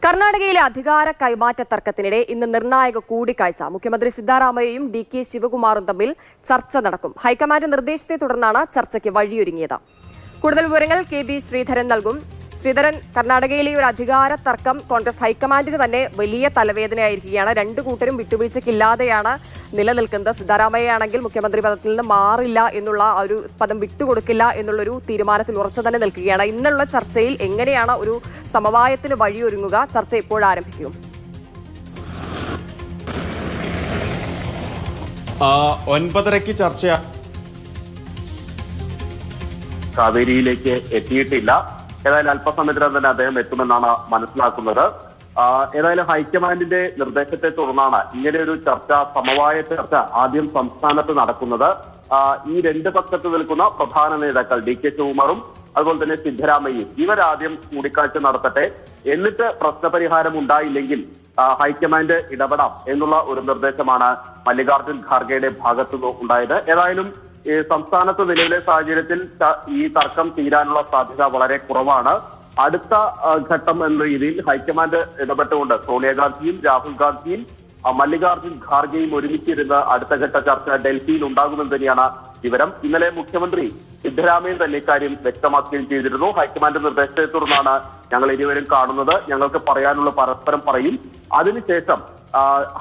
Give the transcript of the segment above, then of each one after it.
കർണാടകയിലെ അധികാര കൈമാറ്റ തർക്കത്തിനിടെ ഇന്ന് നിർണായക കൂടിക്കാഴ്ച. മുഖ്യമന്ത്രി സിദ്ധാരാമയ്യയും ഡി.കെ. ശിവകുമാറും തമ്മിൽ ചർച്ച നടക്കും. ഹൈക്കമാൻഡ് നിർദ്ദേശത്തെ തുടർന്നാണ് ചർച്ചയ്ക്ക് വഴിയൊരുങ്ങിയത്. കൂടുതൽ വിവരങ്ങൾ കെ.ബി. ശ്രീധരൻ നൽകും. ശ്രീധരൻ, കർണാടകയിലെ ഒരു അധികാര തർക്കം കോൺഗ്രസ് ഹൈക്കമാൻഡിന് തന്നെ വലിയ തലവേദനയായിരിക്കുകയാണ്. രണ്ടു കൂട്ടരും വിട്ടുവീഴ്ചയ്ക്കില്ലാതെയാണ് നിലനിൽക്കുന്നത്. സിദ്ധാരാമയ്യാണെങ്കിൽ മുഖ്യമന്ത്രി പദത്തിൽ നിന്ന് മാറില്ല എന്നുള്ള ഒരു പദം വിട്ടുകൊടുക്കില്ല എന്നുള്ളൊരു തീരുമാനത്തിൽ ഉറച്ചു തന്നെ നിൽക്കുകയാണ്. ഇന്നുള്ള ചർച്ചയിൽ എങ്ങനെയാണ് ഒരു സമവായത്തിന് വഴിയൊരുങ്ങുക? ചർച്ച എപ്പോഴാരംഭിക്കും? 9:30 ചർച്ച കാവേരിയിലേക്ക് എത്തിയിട്ടില്ല. ഏതായാലും അല്പസമയത്തിനകം തന്നെ അദ്ദേഹം എത്തുമെന്നാണ് മനസ്സിലാക്കുന്നത്. ഏതായാലും ഹൈക്കമാൻഡിന്റെ നിർദ്ദേശത്തെ തുടർന്നാണ് ഇങ്ങനെ ഒരു ചർച്ച, സമവായ ചർച്ച ആദ്യം സംസ്ഥാനത്ത് നടക്കുന്നത്. ഈ രണ്ട് പക്ഷത്ത് നിൽക്കുന്ന പ്രധാന നേതാക്കൾ ഡി.കെ. ശിവകുമാറും അതുപോലെ തന്നെ സിദ്ധരാമയ്യയും ഇവരാദ്യം കൂടിക്കാഴ്ച നടത്തട്ടെ. എന്നിട്ട് പ്രശ്നപരിഹാരം ഉണ്ടായില്ലെങ്കിൽ ഹൈക്കമാൻഡ് ഇടപെടാം എന്നുള്ള ഒരു നിർദ്ദേശമാണ് മല്ലികാർജ്ജുൻ ഖാർഗെയുടെ ഭാഗത്തുനിന്ന് ഉണ്ടായത്. ഏതായാലും സംസ്ഥാനത്ത് നിലവിലെ സാഹചര്യത്തിൽ ഈ തർക്കം തീരാനുള്ള സാധ്യത വളരെ കുറവാണ്. അടുത്ത ഘട്ടം എന്ന രീതിയിൽ ഹൈക്കമാൻഡ് ഇടപെട്ടുകൊണ്ട് സോണിയാഗാന്ധിയും രാഹുൽ ഗാന്ധിയും മല്ലികാർജ്ജുൻ ഖാർഗെയും ഒരുമിച്ചിരുന്ന് അടുത്ത ഘട്ട ചർച്ച ഡൽഹിയിൽ ഉണ്ടാകുമെന്ന് തന്നെയാണ് വിവരം. ഇന്നലെ മുഖ്യമന്ത്രി സിദ്ധരാമയ്യ തന്നെ ഇക്കാര്യം വ്യക്തമാക്കുകയും ചെയ്തിരുന്നു. ഹൈക്കമാൻഡ് നിർദ്ദേശത്തെ തുടർന്നാണ് ഞങ്ങൾ ഇരുവരും കാണുന്നത്, ഞങ്ങൾക്ക് പറയാനുള്ള പരസ്പരം പറയും, അതിനുശേഷം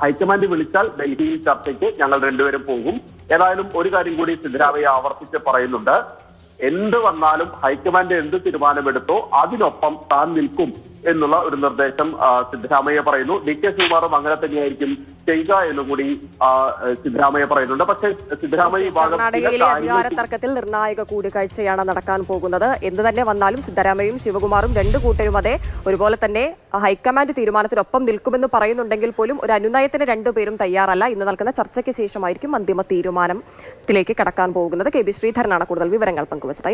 ഹൈക്കമാൻഡ് വിളിച്ചാൽ ഡൽഹിയിൽ ചർച്ചയ്ക്ക് ഞങ്ങൾ രണ്ടുപേരും പോകും. ഏതായാലും ഒരു കാര്യം കൂടി സിദ്ധരാമയ്യ ആവർത്തിച്ച് പറയുന്നുണ്ട്, എന്ത് വന്നാലും ഹൈക്കമാൻഡ് എന്ത് തീരുമാനമെടുത്തോ അതിനൊപ്പം താൻ നിൽക്കും എന്നുള്ള ഒരു നിർദ്ദേശം സിദ്ധരാമയ്യ പറയുന്നു. ഡി.കെ. ശിവകുമാറും അങ്ങനെ തന്നെയായിരിക്കും ചെയ്യുക എന്നും കൂടി സിദ്ധരാമയ്യ പറയുന്നുണ്ട്. പക്ഷേ സിദ്ധരാമയ്യ കർണാടകയിലെ അധികാര തർക്കത്തിൽ നിർണായക കൂടിക്കാഴ്ചയാണ് നടക്കാൻ പോകുന്നത്. എന്ത് തന്നെ വന്നാലും സിദ്ധരാമയ്യയും ശിവകുമാറും രണ്ടു കൂട്ടരും അതെ ഒരുപോലെ തന്നെ ഹൈക്കമാൻഡ് തീരുമാനത്തിനൊപ്പം നിൽക്കുമെന്ന് പറയുന്നുണ്ടെങ്കിൽ പോലും ഒരു അനുനയത്തിന് രണ്ടുപേരും തയ്യാറല്ല. ഇന്ന് നടക്കുന്ന ചർച്ചയ്ക്ക് ശേഷമായിരിക്കും അന്തിമ തീരുമാനത്തിലേക്ക് കടക്കാൻ പോകുന്നത്. കെ.ബി. ശ്രീധരനാണ് കൂടുതൽ വിവരങ്ങൾ പങ്കുവച്ചത്.